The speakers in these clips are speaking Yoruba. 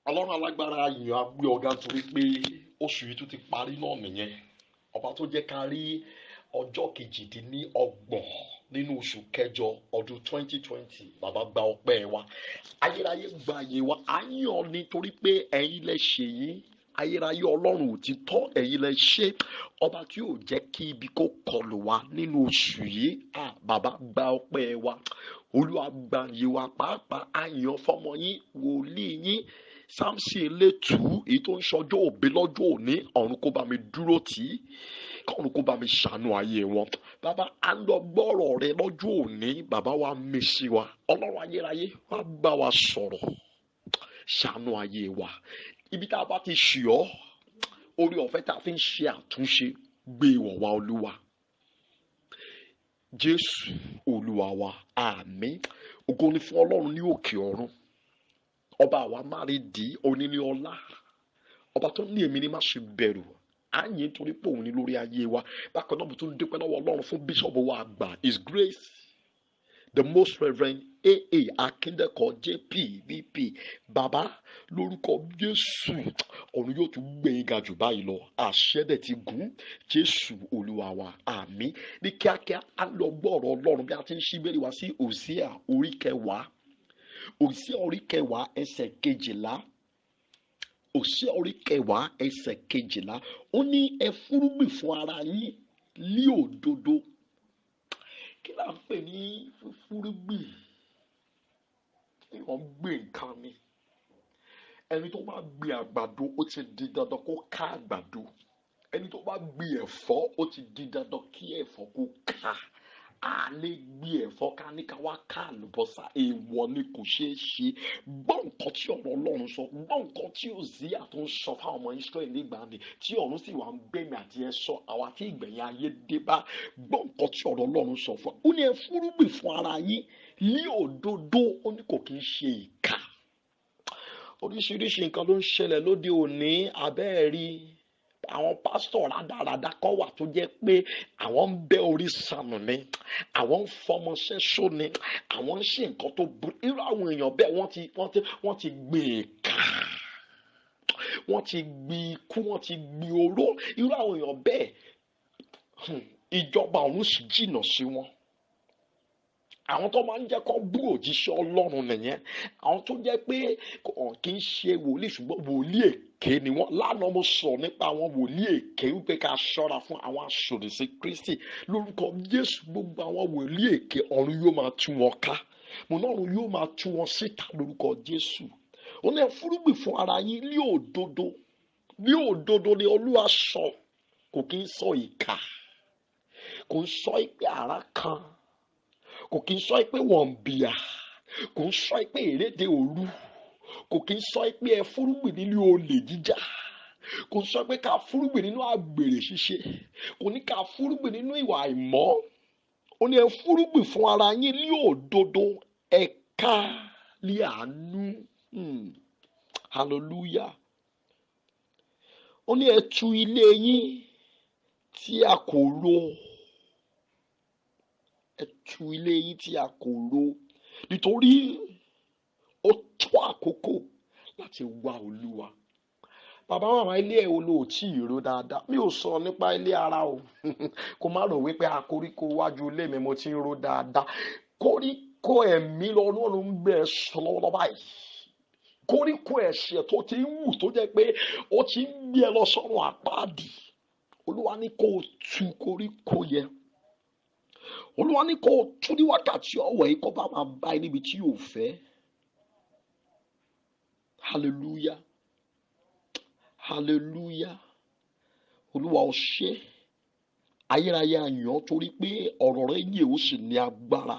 Ọlọ́run alágbára yìn á gbé ọ̀gá torí pé oṣù yìí tún ti parí náà nìyẹn. Ọba tó jẹ́ ká rí ọjọ́ kejìdínlọ́gbọ̀n nínú oṣù kẹjọ ọdún 2020. Bàbá gba ọpẹ́ wa. Ayérayé gba àyè wa. A yìn ọ́ nítorí pé ẹ̀yin lẹ ṣe yìí. Ayérayé Ọlọ́run òtítọ́ ẹ̀yin lẹ ṣe. Ọba tí yóò jẹ́ kí ibi kó kọlù wa nínú oṣù yìí. Bàbá gba ọpẹ́ wa. Olúwa gba àyè wa pàápàá a yìn ọ́ fọ́mọ yín wòlíì yín Samson elétù èyí tó ń ṣọjọ́ òbí lọ́jọ́ òní. Ọ̀run kó bá mi dúró tì í, kọ́run kó bá mi ṣàánú ayé wọn. Bàbá a lọ gbọ́rọ̀ rẹ lọ́jọ́ òní. Bàbá wa mèsì wa. Ọlọ́run ayérayé wá bá wa sọ̀rọ̀, ṣàánú ayé wa. Ibi tá a bá ti ṣì ọ́, orí ọ̀fẹ́ tá a fi ń ṣe àtúnṣe gbé ìwọ̀ wa Olúwa. Jésù Olúwa wa, àmín. Ògo ni fún Ọlọ́run ní òkè ọ̀run. Ọba àwa máa rí di onílé ọlá. Ọba tó ní èmi ní má ṣe bẹ̀rù. À ń yìn torí pé òun ní lórí ayé wa. Bákan náà mo tún dúpẹ́ lọ́wọ́ Ọlọ́run fún bíṣọ̀bù wa àgbà His Grace the Most Reverend A.A. Akindeko J.P. V.P. Bàbá lórúkọ Jésù ọ̀run yóò tún gbé yín ga jù báyìí lọ. Àṣẹ dẹ̀ ti gùn. Jésù Olúwa wa, àmín. Ní kíákíá a lọ gbọ́ ọ̀rọ̀ Ọlọ́run bí a ti ń ṣí bẹ́ẹ̀ wá sí Hosea orí kẹwàá. Hosea orí kẹwàá ẹsẹ̀ kejìlá. Hosea orí kẹwàá ẹsẹ̀ kejìlá. Ó ní ẹ fúrúgbìn fún ara yín ní òdodo. Kí la ń pè ní fúrúgbìn? Wọ́n gbé nǹkan ni. Ẹni tó bá gbin àgbàdo ó ti di dandan kó ká àgbàdo. Ẹni tó bá gbin ẹ̀fọ́ ó ti di dandan kí ẹ̀fọ́ kó ká. A lè gbé ẹ̀fọ́ ká ní ká wá ká àlùbọ́sà, èèwọ̀ ni kò ṣeé ṣe. Gbọ́ nǹkan tí ọ̀rọ̀ Ọlọ́run sọ, gbọ́ nǹkan tí Hosea tó ń sọ fáwọn ọmọ Ísírẹ́lì nígbà ni tí ọ̀run sì wà ń gbẹ̀mí àti ẹ sọ àwa tí ìgbẹ̀yìn ayé dé bá. Gbọ́ nǹkan tí ọ̀rọ̀ Ọlọ́run sọ fún wa. Ó ní ẹ fúrúgbìn fún ara yín ní òdodo, ó ní kò kí ń ṣe ìkà. Oríṣiríṣi nǹkan ló ń ṣẹlẹ̀ lóde òní, abẹ́ẹ̀rí. Àwọn pásítọ̀ rádaràda kan wà tó jẹ́ pé àwọn ń bẹ́ orí sànù ni, àwọn ń fọmọṣẹ́ ṣó ni, àwọn ń ṣe nǹkan tó burú. Irú àwọn èèyàn bẹ́ẹ̀ wọ́n ti gbin ìkà, wọ́n ti gbin ikú, wọ́n ti gbin oró. Irú àwọn èèyàn bẹ́ẹ̀ ìjọba ọ̀run sì jìnnà sí wọn. Àwọn tó máa ń jẹ́ kó bú òjíṣẹ́ Ọlọ́run nìyẹn. Àwọn tó jẹ́ pé kì í ṣe wòlíì ṣùgbọ́n wòlíì èké ni wọ́n. Lánàá mo sọ nípa àwọn wòlíì èké wípé ká ṣọ́ra fún àwọn aṣòdì sí Kristi. Lórúkọ Jésù gbogbo àwọn wòlíì èké ọ̀run yóò máa tú wọn ká. Mo náà ọ̀run yóò máa tú wọn síta lórúkọ Jésù. Ó ní ẹ fúrúgbìn fún ara yín ní òdodo. Ní òdodo ni Olúwa sọ. Kò kí ń sọ ìkà. Kò ń sọ ìpè àrá kan. Kò kí ń sọ pé wọ́n ń bìyà. Kò ń sọ pé ìrédè òru. Kò kí ń sọ pé ẹ fúrúgbìn nínú olè jíjà. Kò ń sọ pé ká fúrúgbìn nínú àgbèrè ṣíṣe. Kò ní ká fúrúgbìn nínú ìwà àìmọ́. Ó ní ẹ fúrúgbìn fún ara yín ní òdodo, ẹ̀ka ní àánú. Hallelujah. Ó ní ẹ tu ilé yín tí a kò rò. Ẹ tu ilé yín tí a kò rò. Nítorí ó tó àkókò láti wá Olúwa. Bàbá màmá ilé ẹ̀ wo ló tí ì rò dáadáa? Mi ò sọ nípa ilé ara o. Kò má rò wípé koríko wájú ilé mi mo ti ń rò dáadáa. Koríko ẹ̀mí lọ́lọ́run ń gbé ẹ sọ lọ́wọ́lọ́wọ́ báyìí. Koríko ẹ̀ṣẹ̀ tó ti ń wù tó jẹ́ pé ó ti ń gbé ẹ lọ sọ́run àpáàdì. Olúwa ní kó o tu koríko yẹn. Olúwa ní kó o tú ní wákàtí ọ̀wọ̀ yìí kó bá máa bá ẹ níbi tí yóò fẹ́. Hallelujah. Hallelujah. Olúwa ó ṣé. Ayérayé a yìn ọ́ torí pé ọ̀rọ̀ rẹ yè ó sì ní agbára.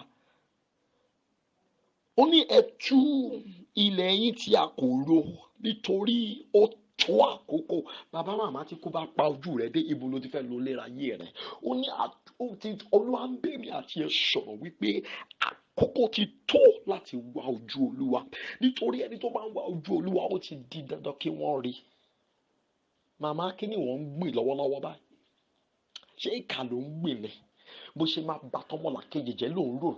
Ó ní ẹ tú ilẹ̀ yín tí a kò rò nítorí ó tó àkókò. Bàbá màmá tí kò bá pa ojú rẹ dé ibo ló ti fẹ́ lọ léra ayé rẹ. Ó ní Olúwa ń bèmí àti ẹ sọ̀rọ̀ wípé àkókò ti tó láti wá ojú Olúwa. Nítorí ẹni tó bá ń wá ojú Olúwa ó ti di dandan kí wọ́n rí. Màmá kí ni wọ́n ń gbìn lọ́wọ́lọ́wọ́ báyìí? Ṣé ìkà ló ń gbìn ni? Bó ṣe máa bá tọmọlàkejì jẹ́ ló ń rò.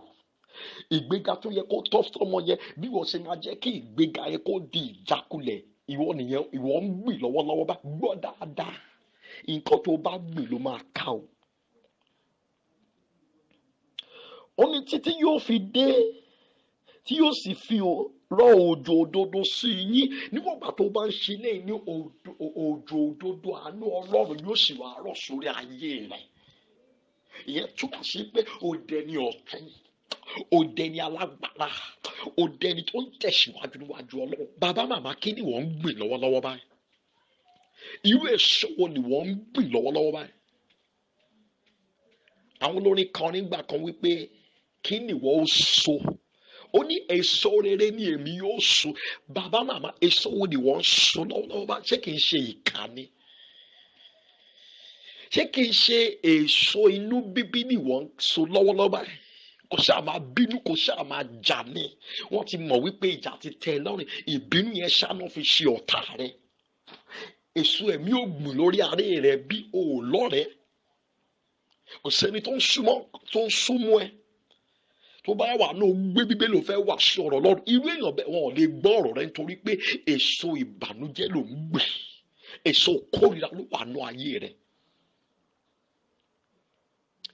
Ìgbéga tó yẹ kó tọ́ sọ́mọ yẹn bí wọ́n ṣe máa jẹ́ kí ìgbéga yẹn kó di ìjákulẹ̀. ìwọ nìyẹn, ìwọ ń gbìn lọ́wọ́lọ́wọ́ bá gbọ́ dáadáa, nǹkan tó bá gbìn ló máa ká o. Ó ní títí yóò fi dé tí yóò sì fi rọ̀ òjò òdodo sí yín. Níwọ̀n ìgbà tó bá ń ṣe lẹ́yìn ní òjò òdodo àánú Ọlọ́run yóò sì wá rọ̀ sórí ayé rẹ̀. Ìyẹn túmọ̀ sí pé ó dẹni ọ̀tún, ó dẹni alágbára, ó dẹni tó ń tẹ̀síwájú níwájú Ọlọ́run. Bàbá màmá, kí ni wọ́n ń gbìn lọ́wọ́lọ́wọ́ báyìí? Irú èso wo ni wọ́n ń gbìn lọ́wọ́lọ́wọ́ báyìí? Àwọn olórin kan nígbà kan wípé kí ni wọ́n ó so? Ó ní èso rere ni èmi yóò so. Bàbá màmá, èso wo ni wọ́n ń so lọ́wọ́lọ́wọ́ báyìí? Ṣé kìí ṣe ìkà ni? Ṣé kìí ṣe èso inú bíbí ni wọ́n ń so lọ́wọ́lọ́wọ́ báyìí? Kò ṣáà máa bínú, kò ṣáà máa jà ní. Wọ́n ti mọ̀ wípé ìjà ti tẹ́ ẹ lọ́rùn, ìbínú yẹn ṣáná fi ṣe ọ̀tá rẹ̀. Èso ẹ̀mí ò gbìn lórí aré rẹ̀ bí òòlọ́rẹ̀ẹ́. Kò sẹ́ni tó ń súnmọ́ ẹ tó bá wà náà gbé bíbélì ò fẹ́ wà sọ̀rọ̀ lọ́rùn. Irú èèyàn bẹ́ẹ̀ wọn ò lè gbọ́ ọ̀rọ̀ rẹ nítorí pé èso ìbànújẹ́ ló ń gbìn, èso kórìíra ló wà nú ayé rẹ.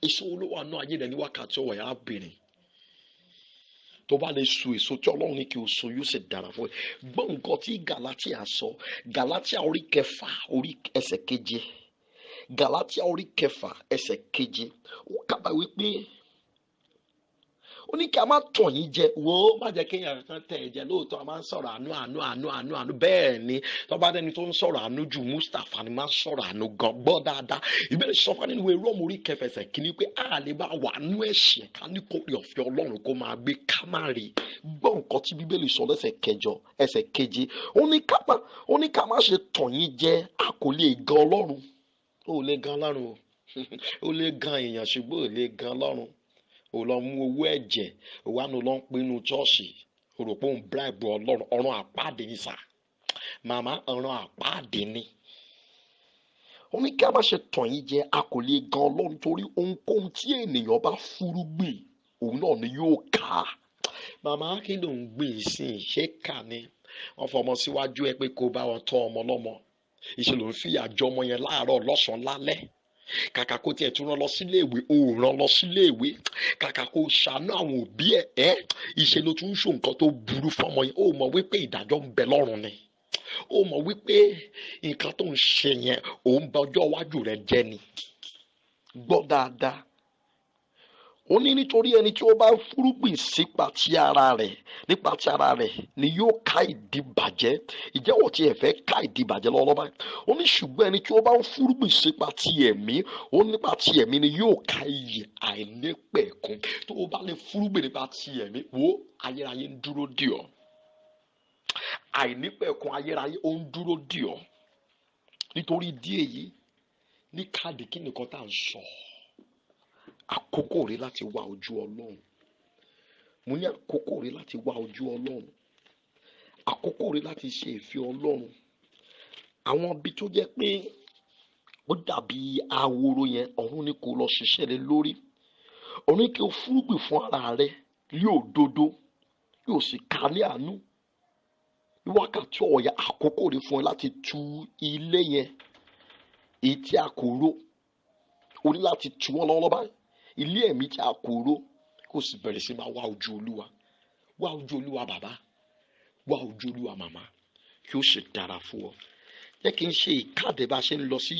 Èso ló wà nú ayé rẹ ní wákàtí ọ̀wọ̀ yà bìnrin. Tó bá lè so èso tí Ọlọ́run ní kí o so yóò sì dára fún ẹ. Gbọ́ nǹkan tí Gàlátíà sọ, Gàlátíà orí 6 orí ẹsẹ̀ 7. Gàlátíà orí 6 ẹsẹ̀ 7. Ó kábàá wípé ó ní kí a má tàn yín jẹ. Wo má jẹ́ kéèyàn kan tẹ̀ ẹ́ jẹ. Lóòótọ́ a máa ń sọ̀rọ̀ àánú. Bẹ́ẹ̀ ni tó bá dẹni tó ń sọ̀rọ̀ àánú jù, Mustapha ni máa ń sọ̀rọ̀ àánú gan. Gbọ́ dáadáa. Ìbéèrè sọ fún nínú ìwé Róòmù orí 9 ẹsẹ̀ 1 pé a lè bá wà nú ẹ̀ṣẹ̀ ká ní kórè ọ̀fẹ́ Ọlọ́run kó máa gbé ká má rí. Gbọ́ nǹkan tí Bíbélì sọ lẹ́sẹ̀ 7 ẹsẹ̀ 7. Ó ní ká má ṣe tàn yín jẹ. A kò lè gan Ọlọ́run. Ó lè gan Ọlọ́run o. Ó lè gan èèyàn ṣùgbọ́n ò lè gan Ọlọ́run. Ó lọ mú owó ẹ̀jẹ̀, ó wá lọ ń pinnu ṣọ́ọ̀ṣì, ó rò pé òun bribe Ọlọ́run. Ọ̀run àpáàdé ni sà. Màmá, ọ̀run àpáàdé ni. Ó ní kí a má ṣe tàn yín jẹ. A kò lè gan Ọlọ́run torí ohunkóhun tí ènìyàn bá fúrúgbìn òun náà ni yóò ká. Màmá, kí ló ń gbìn sí i? Ṣé kà ni? Wọ́n fọmọ síwájú ẹ pé kó bá wọn tọ́ ọmọ lọ́mọ. Ìṣe ló ń fìyà jọ ọmọ yẹn láàárọ̀ lọ́sàn-án lálẹ́. Kàkà kó tiẹ̀ tún rán lọ sílé ìwé, ó rán lọ sílé ìwé. Kàkà kó ṣàánú àwọn òbí ẹ̀, ìṣe ló tún ń ṣe nǹkan tó burú fọmọ yẹn. Ó mọ̀ wípé ìdájọ́ ń bẹ lọ́run ni. Ó mọ̀ wípé nǹkan tó ń ṣe yẹn òun bà ọjọ́ iwájú rẹ̀ jẹ́ ni. Gbọ́ dáadáa. Ó ní nítorí ẹni tí ó bá fúrúgbìn nípa ti ara rẹ̀ ni yóò ká ìdíbàjẹ́. Ìjẹ́wọ́ tí ẹ fẹ́ ká ìdíbàjẹ́ lọ́wọ́ báyìí. Ó ní ṣùgbọ́n ẹni tí ó bá ń fúrúgbìn nípa ti ẹ̀mí, ó nípa ti ẹ̀mí ni yóò ká ìyè àìnípẹ̀kun. Tó o bá lè fúrúgbìn nípa ti ẹ̀mí, wo ayérayé ń dúró dè ọ́. Àìnípẹ̀kun ayérayé ó ń dúró dè ọ́. Nítorí ìdí èyí, ní káàdì kí nìkan tá à ń sọ. Àkókò rẹ láti wá ojú Ọlọ́run. Mo ní àkókò rẹ láti wá ojú Ọlọ́run. Àkókò rẹ láti ṣe ìfẹ́ Ọlọ́run. Àwọn ibi tó jẹ́ pé ó dàbí ahoro yẹn, ọ̀run ni kò lọ ṣiṣẹ́ lé lórí. Ọ̀run ni kí o fúrúgbìn fún ara rẹ ní òdodo, yóò sì ká ní àánú. Ní wákàtí ọ̀yà, àkókò rẹ fún ẹ láti tu ilé yẹn, èyí tí a kò ró. O ní láti tu wọ́n lọ́wọ́ báyìí. Ilé ẹ̀mí tí a kò ró, kó sì bẹ̀rẹ̀ sí máa wá ojú Olúwa. Wá ojú Olúwa bàbá, wá ojú Olúwa màmá, kí ó sì dára fún ọ. Jẹ́ kí n ṣe ìkádẹ bá ṣe ń lọ sí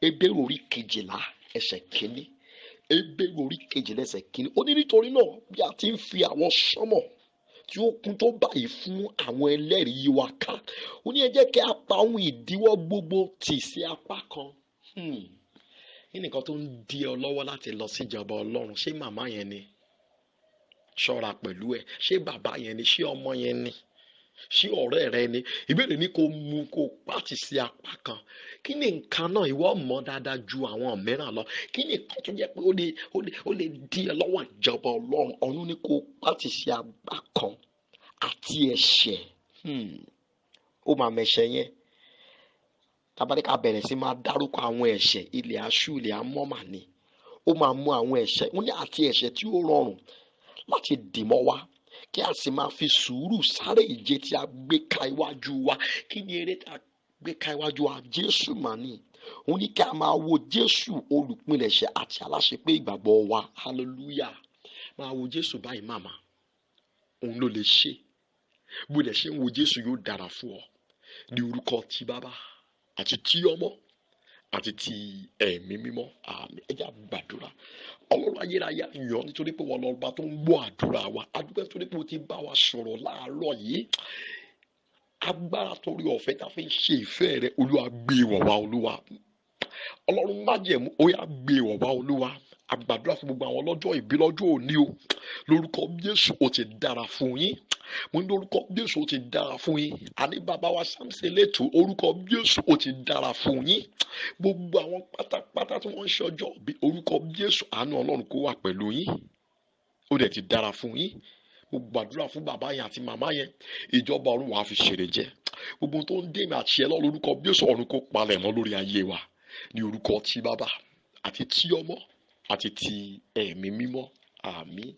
Hébérù orí 12 ẹsẹ̀ 1. Hébérù orí 12 ẹsẹ̀ 1. Ó ní nítorí náà bí a ti ń fi àwọn sánmọ̀ tí ó kún tó báyìí fún àwọn ẹlẹ́rìí wa ká. Ó ní ẹ jẹ́ kí a pa ohun ìdíwọ́ gbogbo tì sí apá kan. Kí nìkan tó ń dí ọ lọ́wọ́ láti lọ síjọba Ọlọ́run? Ṣé màmá yẹn ni? Ṣọ́ra pẹ̀lú ẹ̀. Ṣé bàbá yẹn ni? Ṣé ọmọ yẹn ni? Ṣé ọ̀rẹ́ rẹ ni? Ìbéèrè ni kó mú kó pàtì sí apá kan. Kí ni nǹkan náà? Ìwọ mọ̀ dáadáa ju àwọn mìíràn lọ. Kí ni nǹkan tó jẹ́ pé ó lè dí ẹ lọ́wọ́ ìjọba Ọlọ́run? Ọ̀run ni kó pàtì sí apá kan. Àti ẹ̀ṣẹ̀. Ó máa mẹ̀ṣẹ̀ yẹn. Tábàdé ká bẹ̀rẹ̀ sí máa dárúkọ àwọn ẹ̀ṣẹ̀, ilẹ̀ aṣú, ilẹ̀ amọ́mà ni. Ó máa mú àwọn ẹ̀ṣẹ̀. Wọ́n ní àti ẹ̀ṣẹ̀ tí ó rọrùn láti dì mọ́ wa. kí a sì máa fi sùúrù sáré ìje tí a gbé ka iwájú wa. Kí ni eré tí a gbé ka iwájú wa? Jésù mà ní. Ó ní kí a máa wo Jésù olùpilẹ̀ṣẹ̀ àti aláṣepé ìgbàgbọ́ wa. Hallelujah. Máa wo Jésù báyìí màmá, òun ló lè ṣe. Bó dẹ̀ ṣe ń wo Jésù yóò dára fún ọ ní orúkọ ti Bàbá àti ti Ọmọ àti ti Ẹ̀mí Mímọ́. Àmín. Ẹ jẹ́ á gbàdúrà. Ọlọ́run ayérayé yọ̀ nítorí pé wọ́n lọ́ba tó ń gbọ́ àdúrà wa. A dúpẹ́ nítorí pé o ti bá wa sọ̀rọ̀ láàárọ̀ yìí. Agbára torí ọ̀fẹ́ tá a fi ń ṣe ìfẹ́ rẹ, Olúwa gbé wọ̀ wá Olúwa. Ọlọ́run májẹ̀mú, ó yá gbé wọ̀ wá Olúwa. A gbàdúrà fún gbogbo àwọn ọlọ́jọ́ ìbí lọ́jọ́ òní o. Lórúkọ Jésù ó ti dára fún yín. Mo ní lórúkọ Jésù ó ti dára fún yín. Àní bàbá wa Samson Létò, orúkọ Jésù ó ti dára fún yín. Gbogbo àwọn pátápátá tí wọ́n ń ṣe ọjọ́ ìbí, orúkọ Jésù àánú Ọlọ́run kó wà pẹ̀lú yín. Ó dẹ̀ ti dára fún yín. Mo gbàdúrà fún bàbá yẹn àti màmá yẹn, ìjọba ọ̀run wàá fi ṣèrè jẹ. Gbogbo tó ń dé mi àti ẹ lọ lórúkọ Jésù, ọ̀run kó palẹ̀ mọ́ lórí ayé wa ní orúkọ ti Bàbá àti ti Ọmọ àti ti Ẹ̀mí Mímọ́. Àmín.